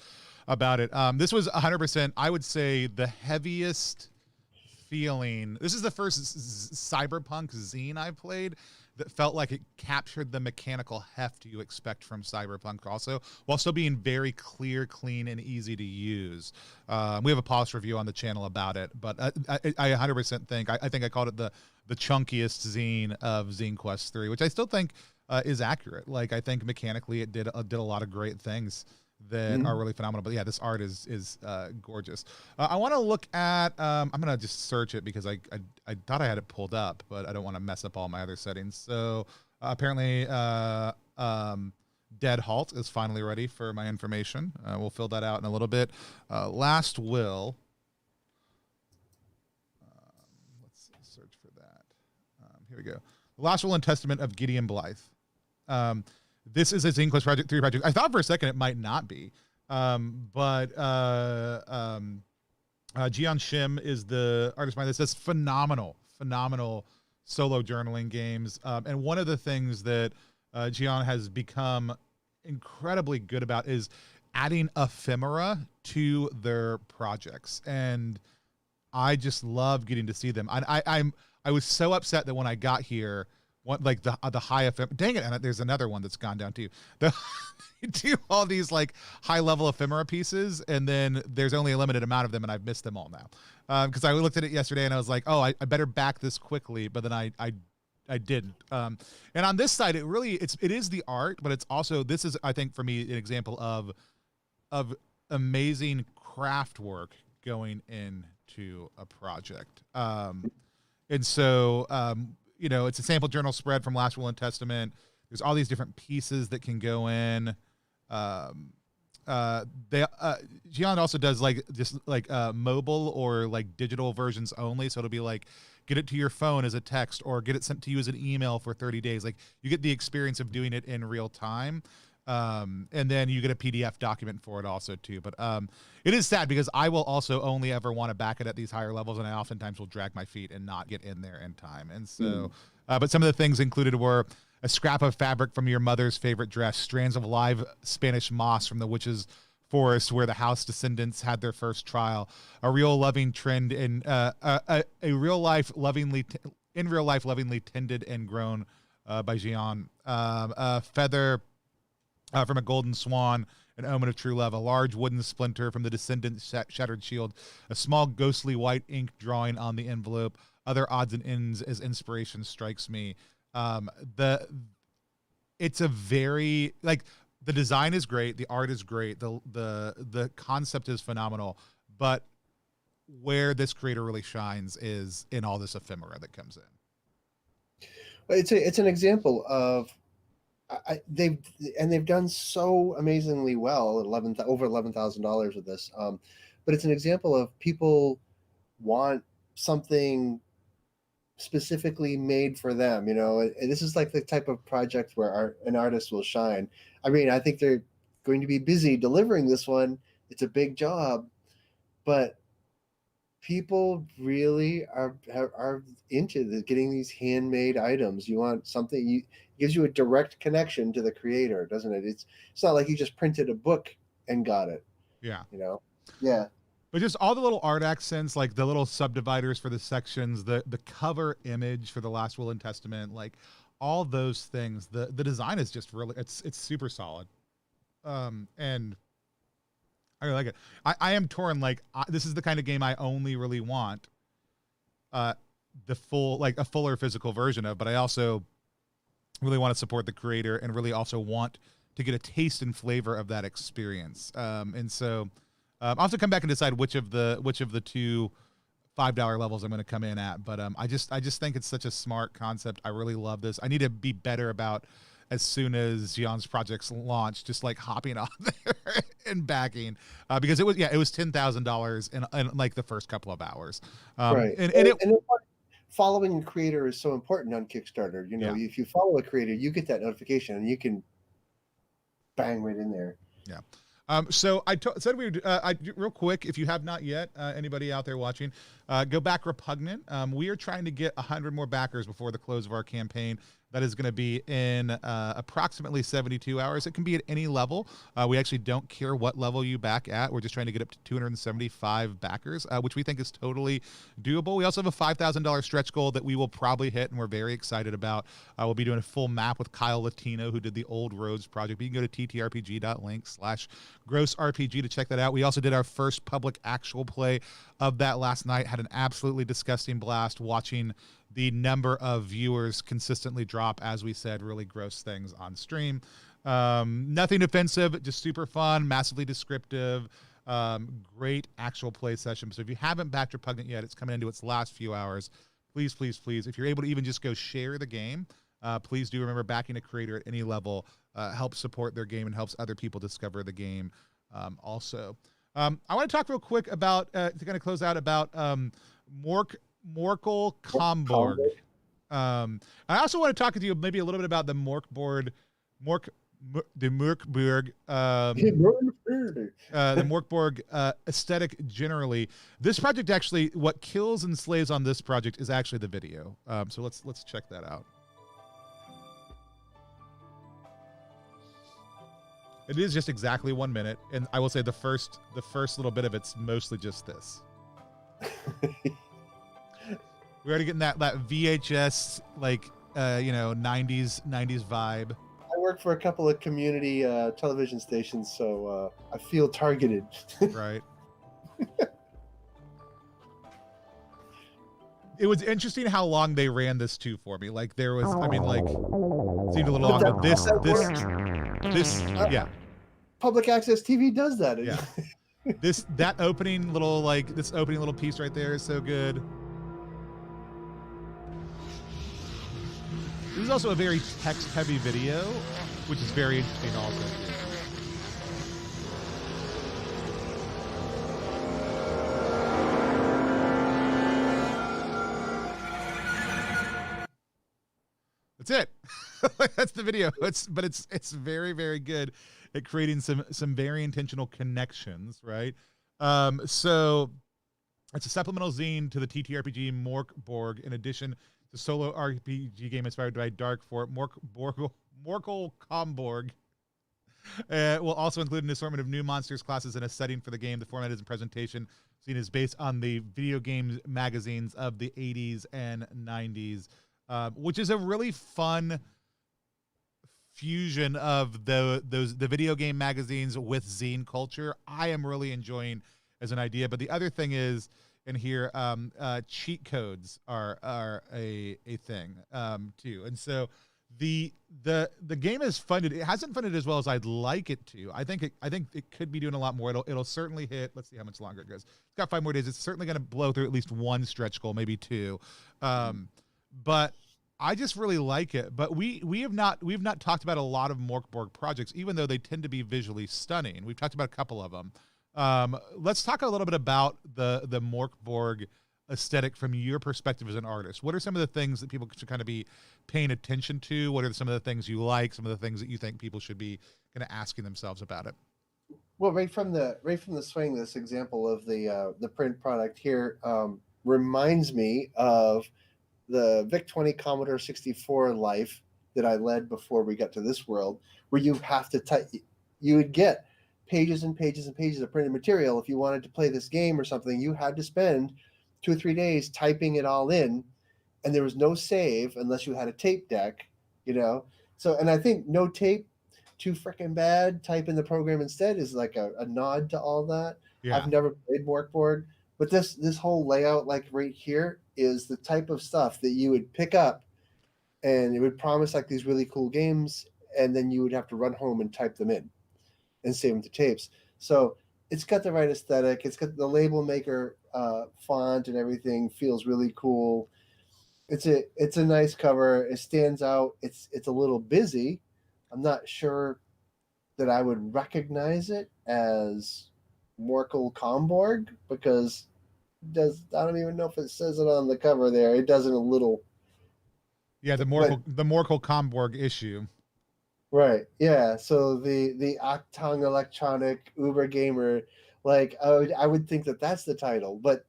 about it. This was 100%, I would say, the heaviest feeling. This is the first cyberpunk zine I played that felt like it captured the mechanical heft you expect from cyberpunk also, while still being very clear, clean, and easy to use. We have a polished review on the channel about it, but I 100% think, I think I called it the chunkiest zine of Zinequest 3, which I still think is accurate. Like, I think mechanically it did a lot of great things that are really phenomenal. But yeah, this art is gorgeous. I want to look at, I'm going to just search it because I thought I had it pulled up, but I don't want to mess up all my other settings. So apparently Dead Halt is finally ready for my information. We'll fill that out in a little bit. Last Will. Let's search for that. Here we go. The Last Will and Testament of Gideon Blythe. This is a Zinequest Project 3 project. I thought for a second it might not be. But Jian Shim is the artist behind this. That's phenomenal solo journaling games. And one of the things that Jian has become incredibly good about is adding ephemera to their projects. And I just love getting to see them. I was so upset that when I got here, like the high ephemera, dang it, and there's another one that's gone down too. You do all these like high level ephemera pieces, and then there's only a limited amount of them, and I've missed them all now. Because I looked at it yesterday and I was like, oh, I better back this quickly, but then I didn't. And on this side, it is the art, but it's also, this is, I think, for me, an example of amazing craft work going into a project. And so you know, it's a sample journal spread from Last Will and Testament. There's all these different pieces that can go in. Gian also does mobile or like digital versions only. So it'll be like, get it to your phone as a text or get it sent to you as an email for 30 days. Like, you get the experience of doing it in real time. And then you get a PDF document for it also too. But it is sad because I will also only ever want to back it at these higher levels, and I oftentimes will drag my feet and not get in there in time. And so, but some of the things included were a scrap of fabric from your mother's favorite dress, strands of live Spanish moss from the witch's forest where the house descendants had their first trial, a real loving trend in a real life lovingly tended and grown by Gian, a feather from a golden swan, an omen of true love, a large wooden splinter from the descendant's shattered shield, a small ghostly white ink drawing on the envelope, other odds and ends as inspiration strikes me. It's a very, like, the design is great, the art is great, the concept is phenomenal, but where this creator really shines is in all this ephemera that comes in. It's an example of they've done so amazingly well, over $11,000 with this. But it's an example of people want something specifically made for them. You know, and this is like the type of project where an artist will shine. I mean, I think going to be busy delivering this one. It's a big job, but people really are into getting these handmade items. You want something gives you a direct connection to the creator, doesn't it? It's not like you just printed a book and got it. Yeah. Yeah. But just all the little art accents, like the little subdividers for the sections, the cover image for the Last Will and Testament, like all those things. The design is just really it's super solid, and I really like it. I am torn. Like this is the kind of game I only really want, the full like a fuller physical version of, but I also really want to support the creator and really also want to get a taste and flavor of that experience. And so I'll have to come back and decide which of the two $5 levels I'm going to come in at. But I just think it's such a smart concept. I really love this. I need to be better about, as soon as Xian's projects launch, just like hopping on there and backing, because it was $10,000 in like the first couple of hours. Right. And following a creator is so important on Kickstarter. If you follow a creator, you get that notification and you can bang right in there. Yeah. So I said we would, real quick, if you have not yet, anybody out there watching, go back Repugnant. We are trying to get 100 more backers before the close of our campaign. That is going to be in approximately 72 hours. It can be at any level. We actually don't care what level you back at. We're just trying to get up to 275 backers, which we think is totally doable. We also have a $5,000 stretch goal that we will probably hit, and we're very excited about. We'll be doing a full map with Kyle Latino, who did the Old Roads project. But you can go to ttrpg.link/grossrpg to check that out. We also did our first public actual play of that last night. Had an absolutely disgusting blast watching the number of viewers consistently drop, as we said, really gross things on stream. Nothing offensive, just super fun, massively descriptive, great actual play session. So if you haven't backed Repugnant yet, it's coming into its last few hours. Please, please, please, if you're able to even just go share the game, please do remember backing a creator at any level helps support their game and helps other people discover the game also. I want to talk real quick about, to kind of close out, about Morkel Comborg. I also want to talk to you maybe a little bit about the the Morkborg, the Morkborg aesthetic generally. This project actually, what kills and slays on this project is actually the video. So let's check that out. It is just exactly 1 minute, and I will say the first little bit of it's mostly just this. We're already getting that VHS, like, 90s vibe. I work for a couple of community television stations, so I feel targeted. Right. It was interesting how long they ran this too for me. Like there was, I mean, like, seemed a little long, but this, yeah. Public access TV does that. Yeah. That opening little piece right there is so good. This is also a very text-heavy video, which is very interesting also. That's it. That's the video. It's very, very good at creating some very intentional connections, right? So it's a supplemental zine to the TTRPG Morkborg, in addition to solo RPG game inspired by Dark Fort. Morkel Comborg will also include an assortment of new monsters, classes, and a setting for the game. The format is in presentation seen as based on the video games magazines of the 80s and 90s, which is a really fun fusion of the video game magazines with zine culture. I am really enjoying as an idea. But the other thing is, in here, cheat codes are a thing too, and so the game is funded. It hasn't funded as well as I'd like it to. I think it could be doing a lot more. It'll certainly hit. Let's see how much longer it goes. It's got 5 more days. It's certainly going to blow through at least one stretch goal, maybe 2. But I just really like it. But we've not talked about a lot of Morkborg projects, even though they tend to be visually stunning. We've talked about a couple of them. Let's talk a little bit about the Morkborg aesthetic from your perspective as an artist? What are some of the things that people should kind of be paying attention to? What are some of the things you like? Some of the things that you think people should be kind of asking themselves about it? Well, right from the swing, this example of the print product here reminds me of the VIC-20 Commodore 64 life that I led before we got to this world, where you have to you would get pages and pages and pages of printed material. If you wanted to play this game or something, you had to spend 2 or 3 days typing it all in, and there was no save unless you had a tape deck, you know. So, and I think no tape, too freaking bad. Type in the program instead is like a nod to all that. Yeah. I've never played Morkborg, but this whole layout, like right here, is the type of stuff that you would pick up, and it would promise like these really cool games, and then you would have to run home and type them in and save them to tapes. So it's got the right aesthetic. It's got the label maker font and everything feels really cool. It's a nice cover. It stands out. It's a little busy. I'm not sure that I would recognize it as Morkel Comborg because I don't even know if it says it on the cover there. It does in a little. Yeah, the Morkel Comborg issue. Right. Yeah. So the Octong Electronic Uber Gamer, like I would think that that's the title, but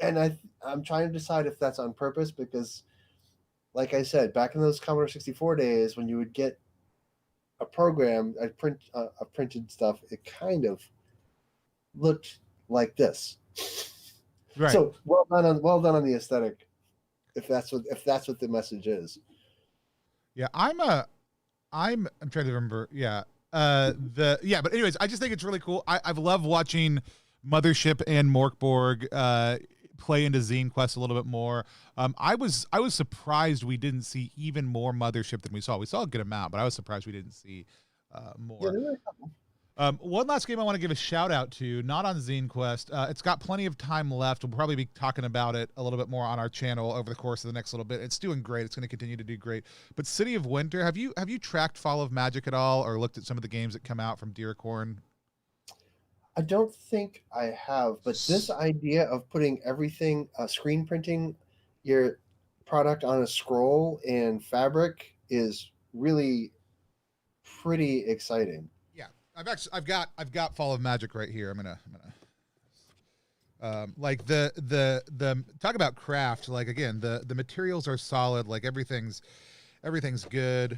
I'm trying to decide if that's on purpose because, like I said, back in those Commodore 64 days when you would get a program, a printed stuff, it kind of looked like this. Right. So well done on the aesthetic. If that's what the message is. Yeah, I'm trying to remember. Yeah. But anyways, I just think it's really cool. I've loved watching Mothership and Morkborg play into Zinequest a little bit more. I was surprised we didn't see even more Mothership than we saw. We saw a good amount, but I was surprised we didn't see more. Yeah, there were a couple. One last game I want to give a shout out to, not on Zinequest. It's got plenty of time left. We'll probably be talking about it a little bit more on our channel over the course of the next little bit. It's doing great. It's going to continue to do great. But City of Winter, have you tracked Fall of Magic at all, or looked at some of the games that come out from Deercorn? I don't think I have, but this idea of putting everything, screen printing your product on a scroll and fabric is really pretty exciting. I've got Fall of Magic right here. I'm gonna like the talk about craft. Like again, the materials are solid. Like everything's good.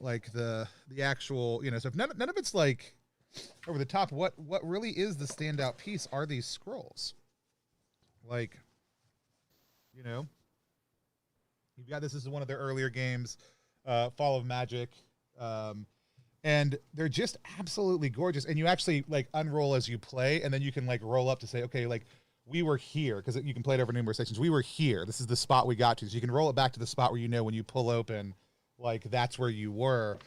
Like the actual, so if none of it's like over the top. What really is the standout piece are these scrolls. Like, you've got this is one of their earlier games, Fall of Magic. And they're just absolutely gorgeous. And you actually like unroll as you play, and then you can like roll up to say, okay, like we were here, because you can play it over numerous sections. We were here. This is the spot we got to. So you can roll it back to the spot where when you pull open, like that's where you were.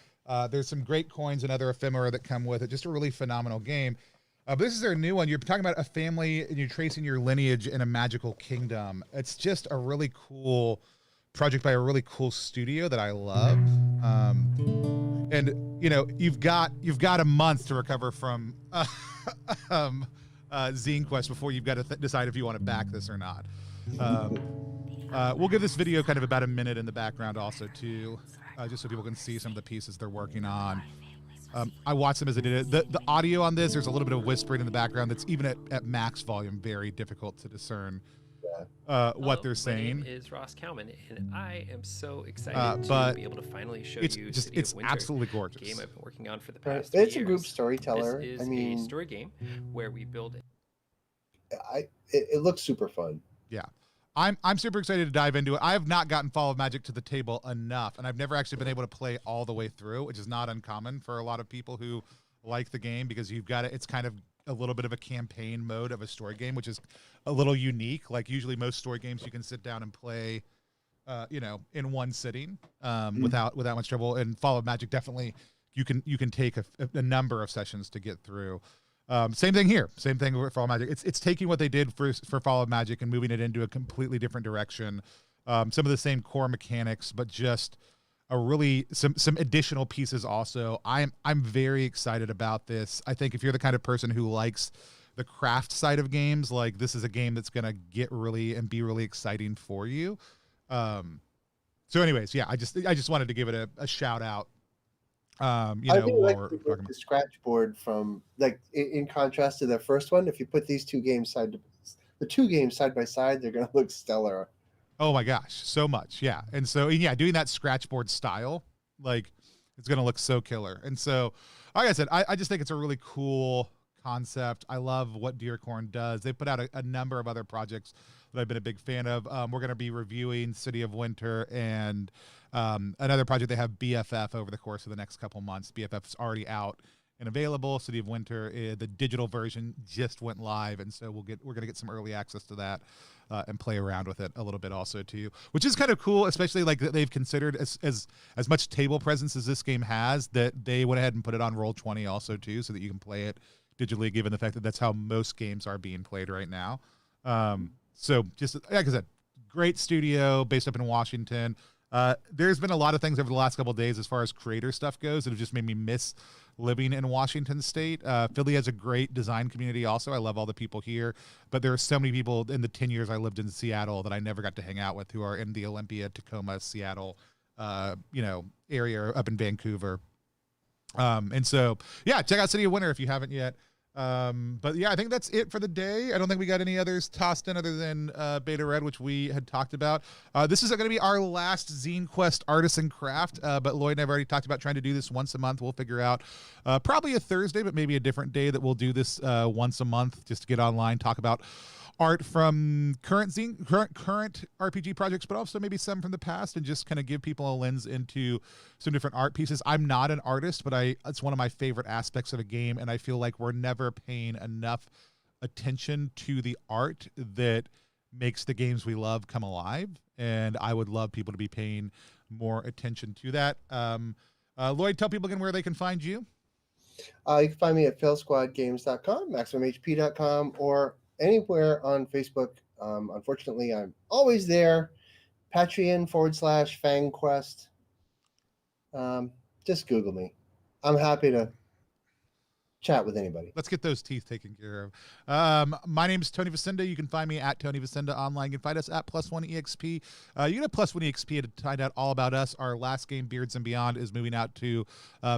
There's some great coins and other ephemera that come with it. Just a really phenomenal game. But this is their new one. You're talking about a family and you're tracing your lineage in a magical kingdom. It's just a really cool project by a really cool studio that I love. And you've got a month to recover from Zinequest before you've got to decide if you want to back this or not. We'll give this video kind of about a minute in the background also too, just so people can see some of the pieces they're working on. I watched them as they did it. The audio on this, there's a little bit of whispering in the background that's even at max volume very difficult to discern what they're saying. My name is Ross Kalman, and I am so excited to be able to finally show you City of Winter. Absolutely gorgeous. Game I've been working on for the past It's 2 a group years. storyteller. This is a story game where we build it looks super fun. Yeah. I'm super excited to dive into it. I have not gotten Fall of Magic to the table enough, and I've never actually been able to play all the way through, which is not uncommon for a lot of people who like the game, because it's kind of a little bit of a campaign mode of a story game, which is a little unique. Like usually most story games you can sit down and play, in one sitting without much trouble. And Fall of Magic, definitely you can take a number of sessions to get through. Same thing here. Same thing with Fall of Magic. It's taking what they did for Fall of Magic and moving it into a completely different direction. Some of the same core mechanics, but just a really some additional pieces also. I'm very excited about this. I think if you're the kind of person who likes the craft side of games, like this is a game that's gonna get really and be really exciting for you. So anyways, yeah, I just wanted to give it a shout out. I really like the scratch board from, like, in contrast to the first one. If you put these two games side by side, they're gonna look stellar. Oh my gosh, so much, yeah. And so yeah, doing that scratch board style, like it's gonna look so killer. And so, like I said, I just think it's a really cool concept. I love what Deercorn does. They put out a number of other projects that I've been a big fan of. We're going to be reviewing City of Winter and another project they have, BFF, over the course of the next couple months. BFF is already out and available. City of Winter, the digital version just went live, and so we're going to get some early access to that and play around with it a little bit also too, which is kind of cool, especially like they've considered as much table presence as this game has, that they went ahead and put it on Roll20 also too, so that you can play it digitally, given the fact that that's how most games are being played right now. So just like I said, great studio based up in Washington. There's been a lot of things over the last couple of days as far as creator stuff goes that have just made me miss living in Washington State. Philly has a great design community also. I love all the people here, but there are so many people in the 10 years I lived in Seattle that I never got to hang out with, who are in the Olympia, Tacoma, Seattle, area up in Vancouver. And so, yeah, check out City of Winter if you haven't yet. But yeah, I think that's it for the day. I don't think we got any others tossed in other than Beta Red, which we had talked about. This is going to be our last Zinequest Artisan Craft, but Lloyd and I have already talked about trying to do this once a month. We'll figure out probably a Thursday, but maybe a different day that we'll do this once a month, just to get online, talk about art from current RPG projects, but also maybe some from the past, and just kind of give people a lens into some different art pieces. I'm not an artist, but it's one of my favorite aspects of a game, and I feel like we're never paying enough attention to the art that makes the games we love come alive, and I would love people to be paying more attention to that. Lloyd, tell people again where they can find you. You can find me at failsquadgames.com, maximumhp.com, or anywhere on Facebook. Unfortunately, I'm always there. Patreon/FangQuest. Just Google me. I'm happy to chat with anybody. Let's get those teeth taken care of. My name is Tony Vicinda. You can find me at Tony Vicinda online. You can find us at +1EXP. You can have +1EXP to find out all about us. Our last game, Beards and Beyond, is moving out to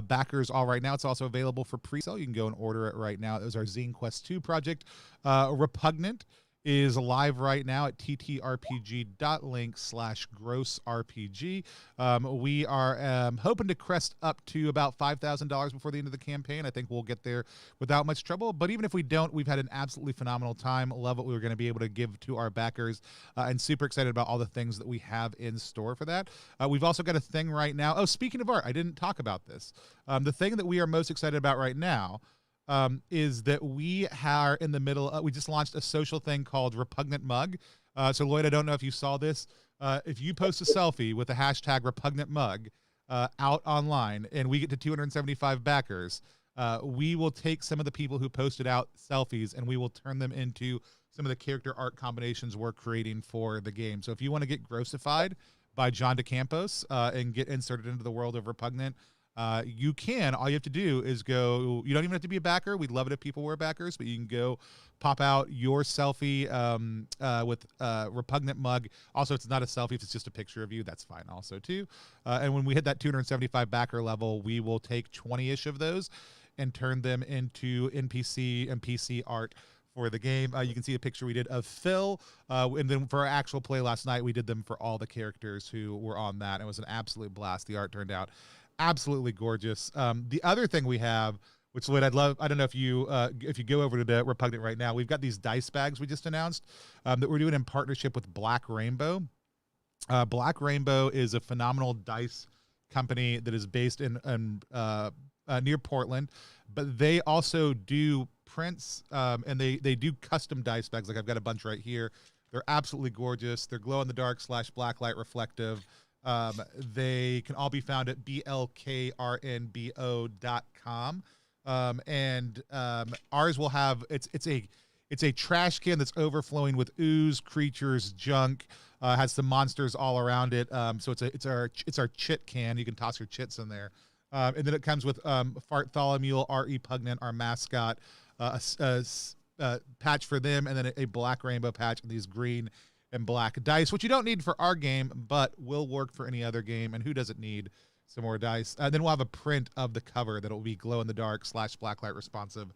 backers all right now. It's also available for pre-sale. You can go and order it right now. It was our Zinequest 2 project. Repugnant is live right now at ttrpg.link/grossrpg. We are hoping to crest up to about $5,000 before the end of the campaign. I think we'll get there without much trouble, but even if we don't, we've had an absolutely phenomenal time. Love what we were going to be able to give to our backers, and super excited about all the things that we have in store for that. We've also got a thing right now. Oh, speaking of art, I didn't talk about this. The thing that we are most excited about right now is that we are in the middle. We just launched a social thing called Repugnant Mug. So Lloyd, I don't know if you saw this. If you post a selfie with the hashtag Repugnant Mug out online, and we get to 275 backers, we will take some of the people who posted out selfies and we will turn them into some of the character art combinations we're creating for the game. So if you want to get grossified by John DeCampos and get inserted into the world of Repugnant, you can. All you have to do is go. You don't even have to be a backer. We'd love it if people were backers, but you can go pop out your selfie with Repugnant Mug. Also, it's not a selfie. If it's just a picture of you, that's fine also too. And when we hit that 275 backer level, we will take 20-ish of those and turn them into NPC and PC art for the game. You can see a picture we did of Phil, and then for our actual play last night, we did them for all the characters who were on that. It was an absolute blast. The art turned out absolutely gorgeous. The other thing we have, which Lloyd, I'd love, I don't know if you go over to the Repugnant right now, we've got these dice bags we just announced that we're doing in partnership with Black Rainbow. Black Rainbow is a phenomenal dice company that is based in near Portland, but they also do prints and they do custom dice bags. Like I've got a bunch right here. They're absolutely gorgeous. They're glow in the dark / blacklight reflective. They can all be found at blkrnbo.com. And ours will have, it's a trash can that's overflowing with ooze, creatures, junk, has some monsters all around it. So it's our chit can. You can toss your chits in there. And then it comes with Fartholomule, our Repugnant, our mascot, patch for them, and then a black rainbow patch and these green and black dice, which you don't need for our game, but will work for any other game. And who doesn't need some more dice? Then we'll have a print of the cover that will be glow in the dark / blacklight responsive,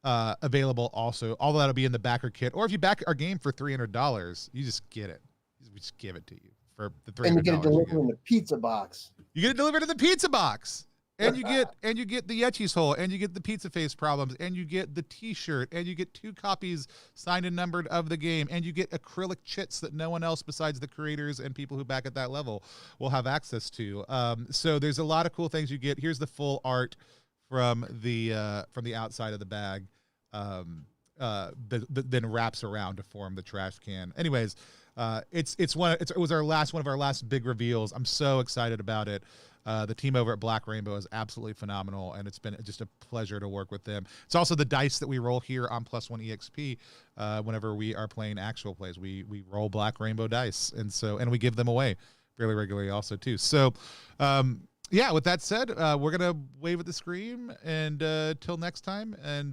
available also. All that'll be in the backer kit. Or if you back our game for $300, you just get it. We just give it to you for the $300. And you get it delivered in the pizza box. You get it delivered in the pizza box. And you get the Yetchi's hole, and you get the pizza face problems, and you get the T-shirt, and you get 2 copies signed and numbered of the game, and you get acrylic chits that no one else besides the creators and people who back at that level will have access to. So there's a lot of cool things you get. Here's the full art from the outside of the bag, that then wraps around to form the trash can. Anyways, it was one of our last big reveals. I'm so excited about it. The team over at Black Rainbow is absolutely phenomenal, and it's been just a pleasure to work with them. It's also the dice that we roll here on Plus One EXP. Whenever we are playing actual plays, we roll Black Rainbow dice, and we give them away fairly regularly also too. So, yeah. With that said, we're gonna wave at the screen, and till next time, and